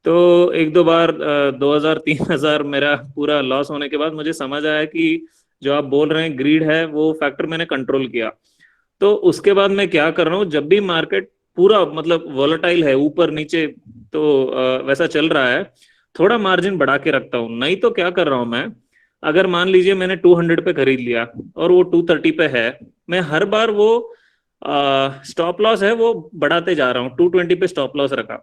तो एक दो बार 2,000 3,000 मेरा पूरा लॉस होने के बाद मुझे समझ आया कि जो आप बोल रहे हैं ग्रीड है, वो फैक्टर मैंने कंट्रोल किया। तो उसके बाद मैं क्या कर रहा हूँ, जब भी मार्केट पूरा मतलब वॉलेटाइल है, ऊपर नीचे, तो वैसा चल रहा है, थोड़ा मार्जिन बढ़ा के रखता हूँ। नहीं तो क्या कर रहा हूँ मैं, अगर मान लीजिए मैंने 200 पे खरीद लिया और वो 230 पे है, मैं हर बार वो स्टॉप लॉस है वो बढ़ाते जा रहा हूँ। 220 पे स्टॉप लॉस रखा,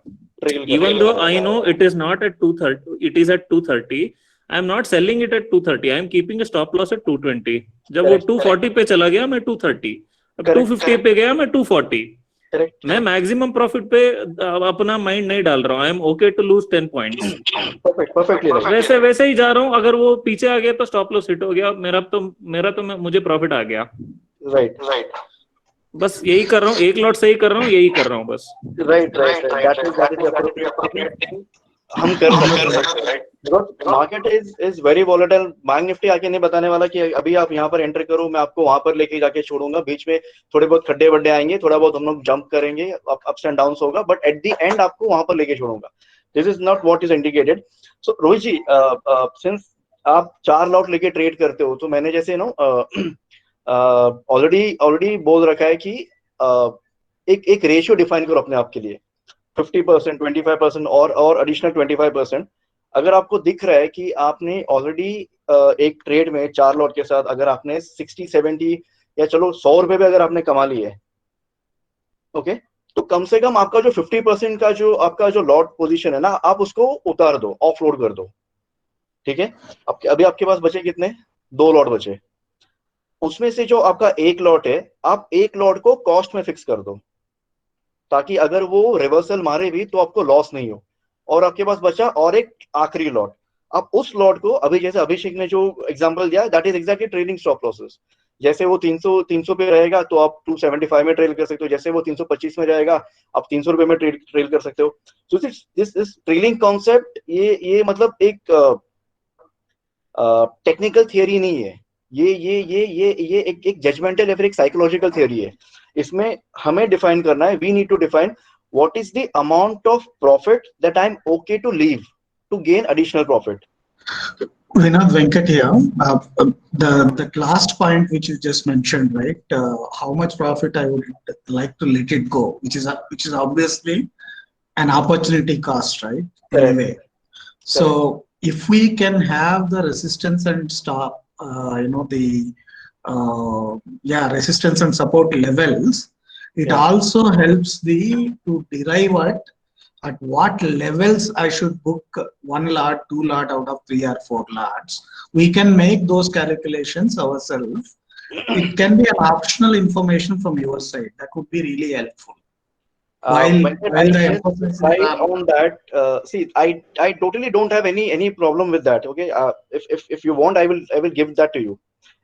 ट्रेल करते even जा though रहे I know it is not at 230, it is at 230, I am not selling it at 230, I am keeping a stop loss at 220। जब हो। वो करेक्ट 240 पे चला गया मैं 230, अब करेक्ट 250 पे गया मैं 240। करेक्ट। मैं मैक्सिमम प्रॉफिट पे अपना माइंड नहीं डाल रहा हूँ। I am okay to lose 10 points, perfect, perfectly right. वैसे वैसे ही जा रहा हूँ। अगर वो पीछे आ गया तो स्टॉप लॉस हिट हो गया मेरा तो मुझे प्रॉफिट आ गया। राइट बस यही कर रहा हूँ, एक लॉट से ही कर रहा हूँ, यही कर रहा हूँ बस। Right right right, that is appropriate thing हम कर सकते हैं, right. Because market is very volatile. Bank Nifty आके नहीं बताने वाला कि अभी आप यहाँ पर एंटर करो, मैं आपको वहां पर लेके जाके छोड़ूंगा। बीच में थोड़े बहुत खड्डे वड्डे आएंगे, थोड़ा बहुत हम लोग जंप करेंगे, अप्स एंड डाउन होगा, बट एट द एंड आपको वहां पर लेके छोड़ूंगा। This is not what is indicated. So Rohit ji, since आप 4 लॉट लेके ट्रेड करते हो, तो मैंने जैसे नो ऑलरेडी ऑलरेडी बोल रखा है कि एक एक रेशियो डिफाइन करो अपने आप के लिए। 50%, 25% और एडिशनल 25%। अगर आपको दिख रहा है कि आपने ऑलरेडी एक ट्रेड में 4 लॉट के साथ अगर आपने 60-70 या चलो 100 रुपए भी अगर आपने कमा लिए, ओके, तो कम से कम आपका जो 50% का जो आपका जो लॉट पोजीशन है ना, आप उसको उतार दो, ऑफलोड कर दो। ठीक है। अभी आपके पास बचे कितने? 2 लॉट बचे। उसमें से जो आपका एक लॉट है, आप एक लॉट को कॉस्ट में फिक्स कर दो, ताकि अगर वो रिवर्सल मारे भी तो आपको लॉस नहीं हो। और आपके पास बचा और एक आखिरी लॉट। आप उस लॉट को, अभी जैसे अभिषेक ने जो एग्जांपल दिया, that is exactly trading stop losses. जैसे वो 300 पे रहेगा तो आप 275 में ट्रेड कर सकते हो, जैसे वो 325 में जाएगा आप 300 रुपए में ट्रेड कर सकते हो। तो दिस ट्रेडिंग कॉन्सेप्ट, ये मतलब एक टेक्निकल थियरी नहीं है। ये एक जजमेंटल या फिर एक साइकोलॉजिकल थियरी है। इसमें हमें डिफाइन करना है, we need to define what is the amount of profit that I am okay to leave to gain additional profit. Vinod Venkat here. The last point which you just mentioned, right? How much profit I would like to let it go, which is obviously an opportunity cost, right? Correct Anyway, so if we can have the resistance and stop, the resistance and support levels, it या also helps the to derive at what levels I should book 1 lot, 2 lot out of 3 or 4 lots. We can make those calculations ourselves. It can be an optional information from your side. That would be really helpful. Venkat, While I'll the just emphasis is decide on on that. See, I totally don't have any problem with that. Okay, if you want, I will give that to you.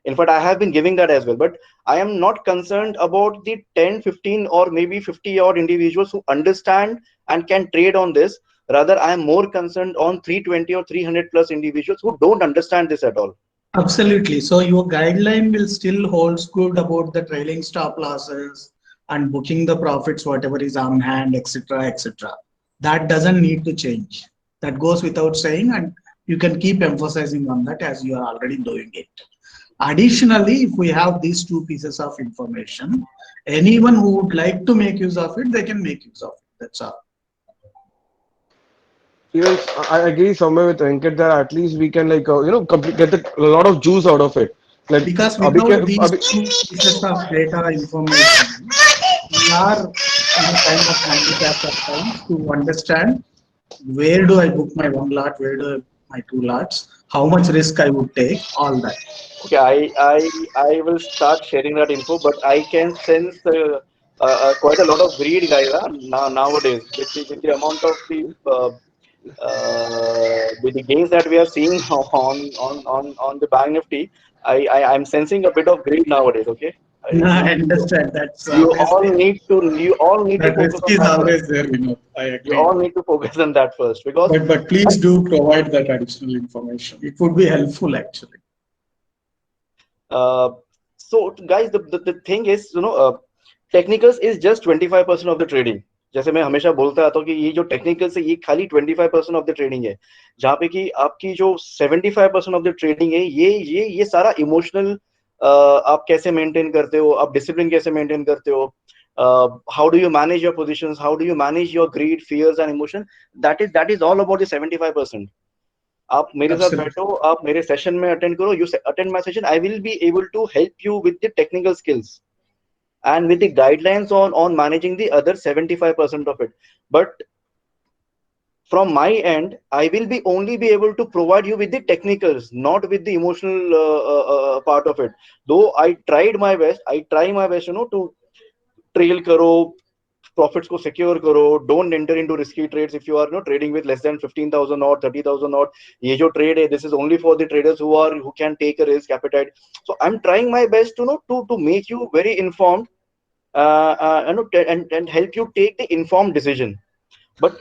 In fact, I have been giving that as well. But I am not concerned about the 10, 15, or maybe 50 odd individuals who understand and can trade on this. Rather, I am more concerned on 320 or 300 plus individuals who don't understand this at all. absolutely. So your guideline will still holds good about the trailing stop losses and booking the profits, whatever is on hand, etc., etc. That doesn't need to change. That goes without saying, and you can keep emphasizing on that as you are already doing it. Additionally, if we have these two pieces of information, anyone who would like to make use of it, they can make use of it. That's all. Even I agree somewhere with Venkat that at least we can like get a lot of juice out of it. Like Because abhi without these two pieces of data information, we are in a kind of handicap at times to understand where do I book my 1 lot, where do I book my 2 lots, how much risk I would take, all that. Okay, I will start sharing that info, but I can sense quite a lot of greed, guys, now nowadays with the amount of the gains that we are seeing on the Bank Nifty. I'm sensing a bit of greed nowadays. Okay, No, you I understand. That's you all obviously need to that focus risk on is that first. always there, I You agree. all need to focus on that first because But please do provide that additional information. It would be helpful actually. uh, so guys, the thing is, technicals is just 25% of the trading. जैसे मैं हमेशा बोलता आता हूँ कि ये जो technical से ये खाली 25% ऑफ द ट्रेडिंग है, जहाँ पे कि आपकी जो 75% ऑफ द ट्रेडिंग है ये सारा इमोशनल, आप कैसे मेंटेन करते हो, आप डिसिप्लिन कैसे मेंटेन करते हो, how do you manage your positions, how do you manage your greed, fears and emotion, that is all about the 75%. आप मेरे साथ Absolutely. बैठो, आप मेरे सेशन में अटेंड करो, you attend my session, I will be able to help you with the technical skills and with the guidelines on managing the other 75% of it. But from my end, I will be only be able to provide you with the technicals, not with the emotional part of it. Though I try my best, to trail karo, profits को secure करो, don't enter into risky trades if you are trading with less than 15,000 or 30,000 or ये जो trade है, this is only for the traders who can take a risk appetite. So I'm trying my best to make you very informed, and help you take the informed decision. But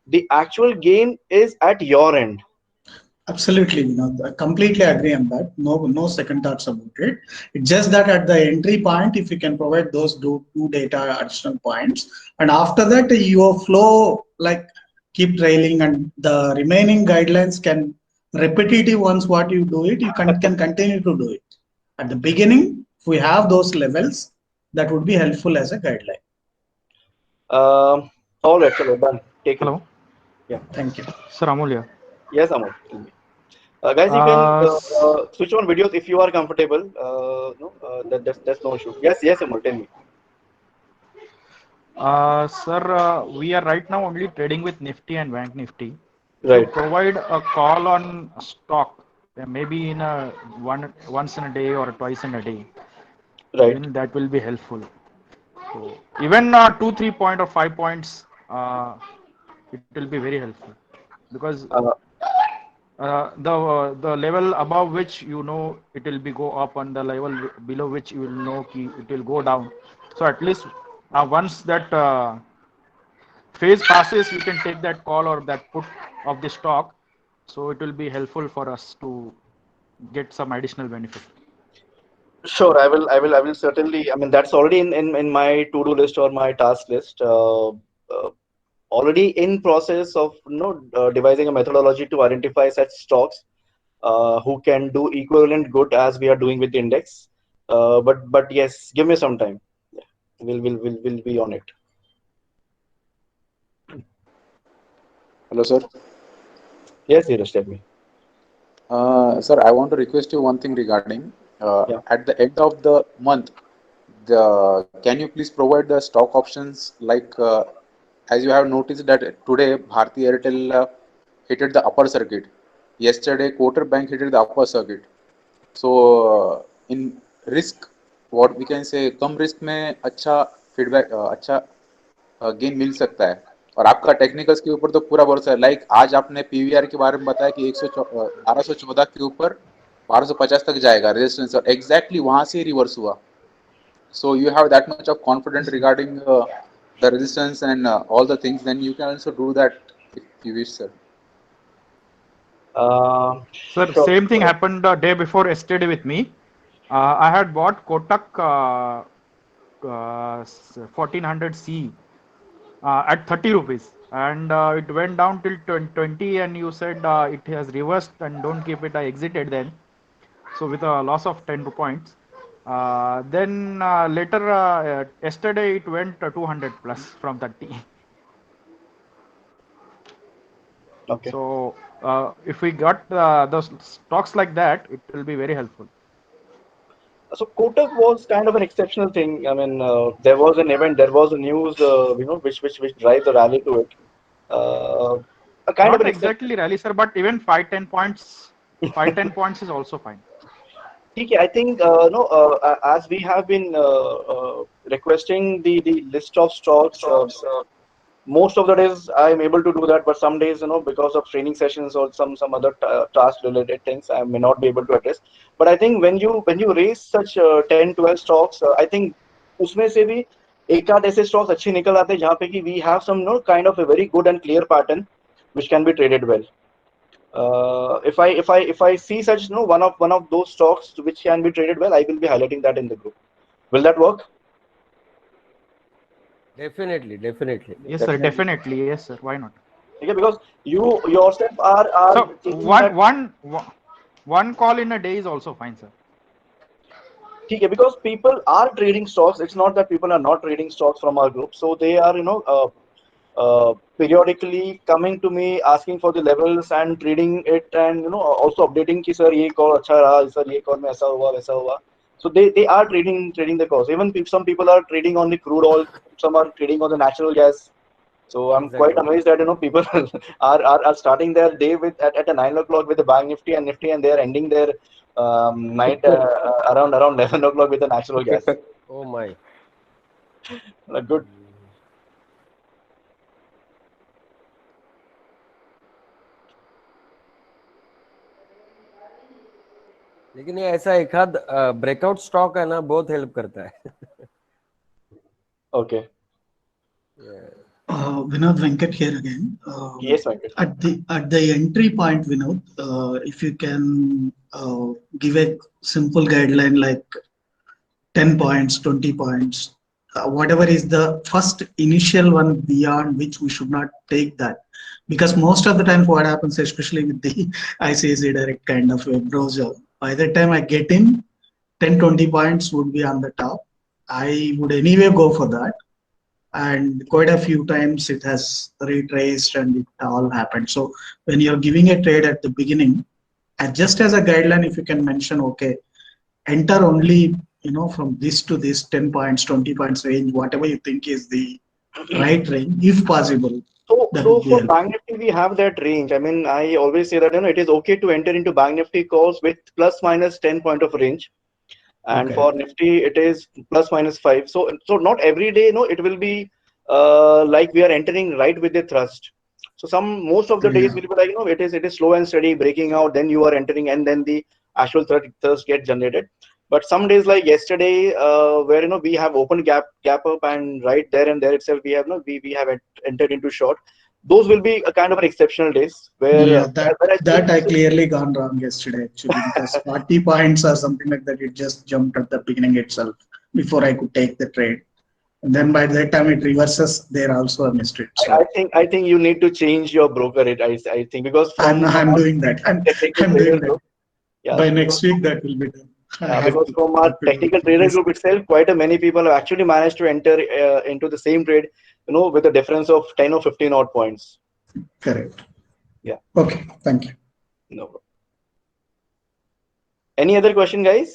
the actual game is at your end. Absolutely, I completely agree on that. No second thoughts about it. It's just that at the entry point, if you can provide those two data additional points, and after that your flow like keep trailing, and the remaining guidelines can repetitive once what you do it, you can continue to do it. At the beginning, if we have those levels, that would be helpful as a guideline. All right, chalo, done. Take Hello. it. Yeah. Thank you. Sir Amulya. Yes, Amol. Guys, you can S- switch on videos if you are comfortable. No, that's no issue. Yes, Amol. Tell me. Sir, we are right now only trading with Nifty and Bank Nifty. To Right. provide a call on stock, maybe in a once in a day or twice in a day, Right. then that will be helpful. So even 2, 3 point or 5 points, it will be very helpful because Uh, the level above which it will be go up, and the level below which you will know it will go down. So at least once that phase passes, you can take that call or that put of the stock. So it will be helpful for us to get some additional benefit. Sure, I will certainly. I mean, that's already in my to-do list or my task list. Already in process of devising a methodology to identify such stocks who can do equivalent good as we are doing with the index. But yes, give me some time. Yeah, we'll be on it. Hello, sir. Yes, Dheeraj, tell me. Sir, I want to request you one thing regarding Yeah. at the end of the month, can you please provide the stock options like as you have noticed that today Bharti Airtel hit the upper circuit. Yesterday, Kotak Bank hit the upper circuit. So in risk, what we can say, come risk में अच्छा feedback, अच्छा gain मिल सकता है। और आपका technicals के ऊपर तो पूरा भरोसा है। लाइक आज आपने पीवीआर के बारे में बताया कि 1214 के ऊपर 1250 तक जाएगा रेजिस्टेंस, और एग्जैक्टली वहां से रिवर्स हुआ। So you have that much of confident regarding the resistance and all the things, then you can also do that if you wish, sir. Sir, Sure. same thing happened the day before yesterday with me. I had bought Kotak 1400C at 30 rupees, and it went down till 20, and you said it has reversed and don't keep it. I exited then, so with a loss of 10 points. Then later yesterday it went 200 plus from 30. Okay. So if we got those stocks like that, it will be very helpful. So Kotak was kind of an exceptional thing. I mean, there was an event, there was a news, which drives the rally to it. A kind of Not an exception. exactly rally, sir, but even 5-10 points, 5-10 points is also fine. Okay, I think no. As we have been requesting the list of stocks, most of the days I'm able to do that, but some days, because of training sessions or some other task related things, I may not be able to address. But I think when you raise such 10, 12 stocks, I think उसमें से भी एक आध ऐसे stocks अच्छे निकल आते हैं जहाँ पे कि we have some kind of a very good and clear pattern which can be traded well. If I see such one of those stocks which can be traded well, I will be highlighting that in the group. Will that work? Definitely. Yes, sir. Definitely. Yes, sir. Why not? Okay, because you yourself are So thinking that one call in a day is also fine, sir. okay, because people are trading stocks. It's not that people are not trading stocks from our group. So they are, periodically coming to me asking for the levels and trading it, and also updating कि sir ये call अच्छा रहा, sir ये call में ऐसा हुआ वैसा हुआ. So they are trading the calls. Even some people are trading on the crude oil, some are trading on the natural gas. So I'm quite Exactly. amazed that people are starting their day with at a 9 o'clock with the Bank Nifty and Nifty, and they are ending their night around 11 o'clock with the natural gas. Oh my. Good. लेकिन ये ऐसा एक आध breakout stock है ना, बहुत help करता है. Okay. Vinod Venkat here again. Yes, Venkat. At the entry point, Vinod, if you can give a simple guideline like 10 points, 20 points, whatever is the first initial one beyond which we should not take that. Because most of the time what happens, especially with the ICICI Direct kind of a browser, by the time I get in, 10, 20 points would be on the top. I would anyway go for that. And quite a few times it has retraced and it all happened. So when you're giving a trade at the beginning, and just as a guideline, if you can mention, okay, enter only from this to this 10 points, 20 points range, whatever you think is the right range, if possible. That So would be for helpful. Bank Nifty, we have that range. I mean, I always say that it is okay to enter into Bank Nifty calls with plus minus 10 point of range, and Okay. for Nifty it is plus minus 5. So not every day, it will be like we are entering right with the thrust. So most of the days Yeah. will be like it is slow and steady breaking out, then you are entering, and then the actual thrust gets generated. But some days like yesterday, where we have open gap up, and right there and there itself we have we have entered into short. Those will be a kind of an exceptional days where Yeah, where I see that I clearly gone wrong yesterday actually, because 40 points or something like that, it just jumped at the beginning itself before I could take the trade. And then by the time it reverses, there also I missed it. So I think you need to change your broker rate. I think because from I'm our doing that. technical I'm trader doing that. group, yeah, By because next week, that will be done. I have because to from our keep it technical at trader least. group itself, quite a many people have actually managed to enter into the same trade, with a difference of 10 or 15 odd points. Correct. Yeah. Okay. Thank you. No problem. Any other question, guys?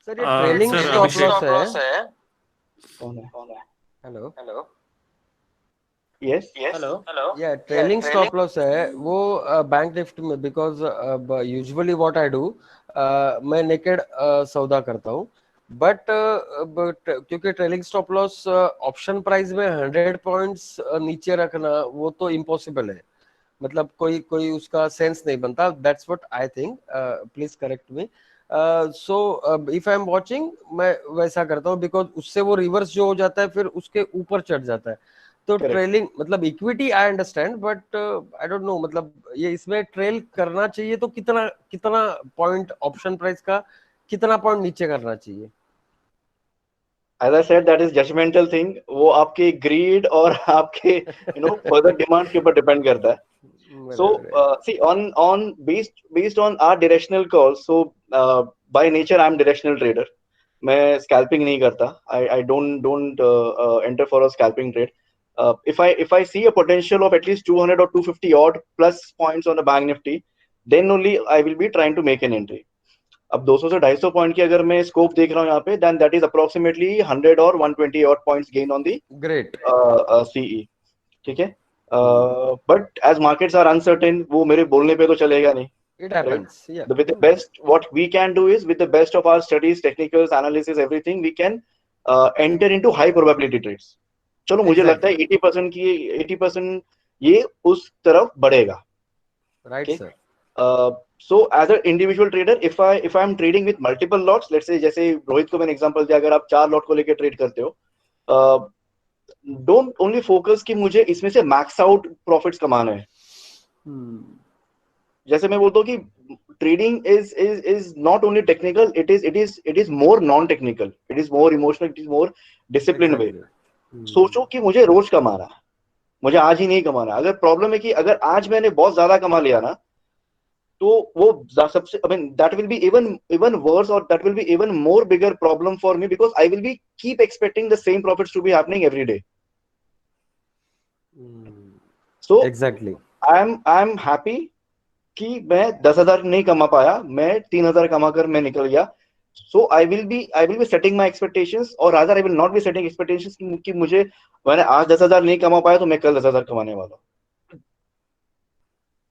Sir ये trailing sir, stop Abhishek. Loss है. कौन है? Hello. Yes. Yeah, trailing stop loss है वो bank Nifty में, because usually what I do, मैं naked सौदा करता हूँ, but क्योंकि trailing stop loss option price में 100 पॉइंट्स नीचे रखना वो तो इम्पॉसिबल है. मतलब कोई उसका सेंस नहीं बनता. That's what I think. Please correct me. So if I am watching, मैं वैसा करता हूँ, बिकॉज उससे वो रिवर्स जो हो जाता है फिर उसके ऊपर चढ़ जाता है. तो ट्रेलिंग मतलब equity I understand, but I don't know, मतलब ये इसमें ट्रेल करना चाहिए तो कितना पॉइंट ऑप्शन प्राइस का कितना पॉइंट नीचे करना चाहिए. As I said, that is judgmental thing. वो आपके greed और आपके further demand के ऊपर depend करता है. So see, on based on our directional calls. So by nature I'm directional trader. मैं scalping नहीं करता. I don't enter for a scalping trade. If I see a potential of at least 200 or 250 odd plus points on the Bank Nifty, then only I will be trying to make an entry. अब 200 से 250 point की अगर मैं scope देख रहा हूँ यहाँ पे, then that is approximately 100 or 120 odd points gain on the great. CE. ठीक है. But as markets are uncertain, वो मेरे बोलने पे तो चलेगा नहीं. It happens. Yeah. With the best, what we can do is, with the best of our studies, technicals, analysis, everything, we can enter into high probability trades. चलो मुझे लगता है 80% ये उस तरफ बढ़ेगा. Right, sir. So as an individual trader, if I am trading with multiple lots, let's say जैसे रोहित को मैंने एग्जांपल दिया, अगर आप 4 लॉट को लेकर ट्रेड करते हो, डोंट ओनली फोकस कि मुझे इसमें से मैक्स आउट प्रॉफिट्स कमाना है. जैसे मैं बोलता हूँ कि trading is not only technical, it is more non technical, it is more emotional, it is more discipline way. सोचो कि मुझे रोज कमाना है, मुझे आज ही नहीं कमाना। अगर प्रॉब्लम है कि अगर आज मैंने बहुत ज्यादा कमा लिया ना, तो वो सबसे, I mean that will be even even worse, और that will be even more bigger problem for me, because I will be keep expecting the same profits to be happening every day. So exactly. I am happy कि मैं 10,000 नहीं कमा पाया, मैं 3,000 कमाकर मैं निकल गया। So I will be setting my expectations, और rather I will not be setting expectations कि मुझे, मैंने आज 10,000 नहीं कमा पाया तो मैं कल 10,000 कमाने वाला हूँ।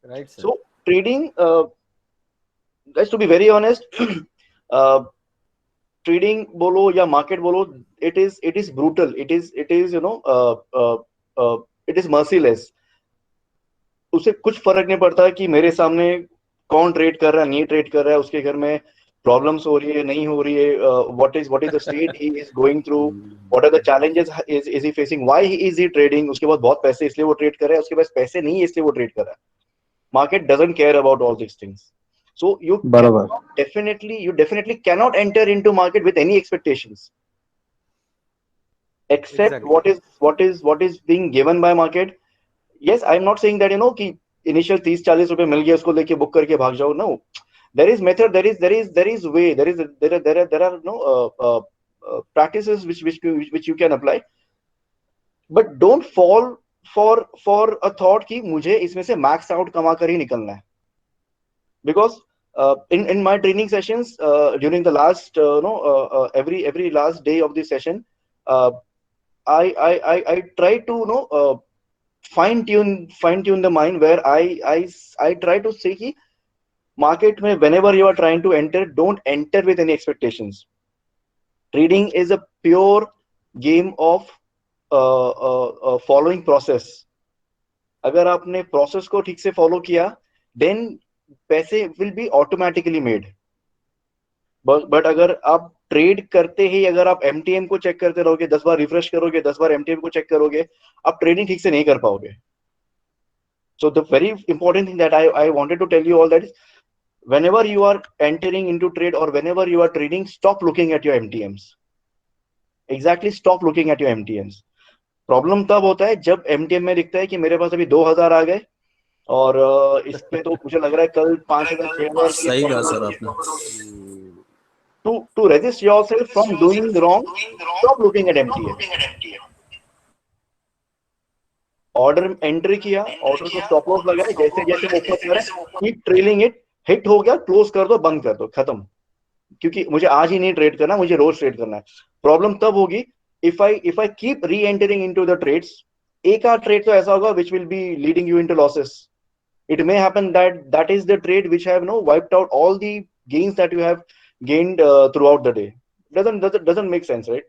Right sir. So trading, to be very honest, trading बोलो या मार्केट बोलो, it is brutal, it is you know, it is merciless. उसे कुछ फर्क नहीं पड़ता कि मेरे सामने कौन ट्रेड कर रहा है, नहीं ट्रेड कर रहा है, उसके घर में प्रॉब्लम्स हो रही है, नहीं हो रही है, what is the state he is going through, what are the challenges is he facing, why is he trading, उसके बाद बहुत पैसे इसलिए वो ट्रेड कर रहा है, उसके पास पैसे नहीं है इसलिए वो ट्रेड कर रहा है। Market doesn't care about all this things. So बराबर। you definitely cannot enter into market with any expectations, except Exactly. what is being given by market. Yes, I'm not saying that, you know, कि initial 30-40 रुपए मिल गया उसको लेके book करके भाग जाओ। No, there is method, there is way, there are no practices which you can apply, but don't fall for a thought कि मुझे इसमें से max out कमा कर ही निकलना है। Because in my training sessions, during the last every last day of the session, uh, I try to fine tune the mind, where I try to say कि market में whenever you are trying to enter, don't enter with any expectations. Trading is a pure game of following process. अगर आपने process को ठीक से follow किया, then पैसे will be automatically made. But अगर आप ट्रेड करते ही अगर आप एमटीएम को चेक करते रहोगे, 10 बार रिफ्रेश करोगे, 10 बार एमटीएम को चेक करोगे, आप ट्रेडिंग ठीक से नहीं कर पाओगे। So the very important thing that I wanted to tell you all that is, whenever you are entering into trade or whenever you are trading, stop looking at your MTMs. Exactly, stop looking at your MTMs. Problem तब होता है जब MTM में दिखता है कि मेरे पास अभी 2,000 आ गए, और इस पे तो मुझे लग रहा है कल 5,000 6,000 सही कहा सर आपने। to resist yourself from doing wrong, stop looking at MTM. Order entry किया, ऑर्डर को स्टॉप लॉस लगाए, जैसे जैसे वो ऊपर जा रहा है, कीप ट्रेलिंग इट, हिट हो गया क्लोज कर दो, बंद कर दो, खत्म। क्योंकि मुझे आज ही नहीं ट्रेड करना, मुझे रोज ट्रेड करना है। प्रॉब्लम तब होगी इफ आई कीप री एंटरिंग इनटू द ट्रेड्स। एक आध ट्रेड तो ऐसा होगा which will be leading you into losses. It may happen that is the trade which have wiped out all the gains that you have gained throughout the day. Doesn't make sense, right?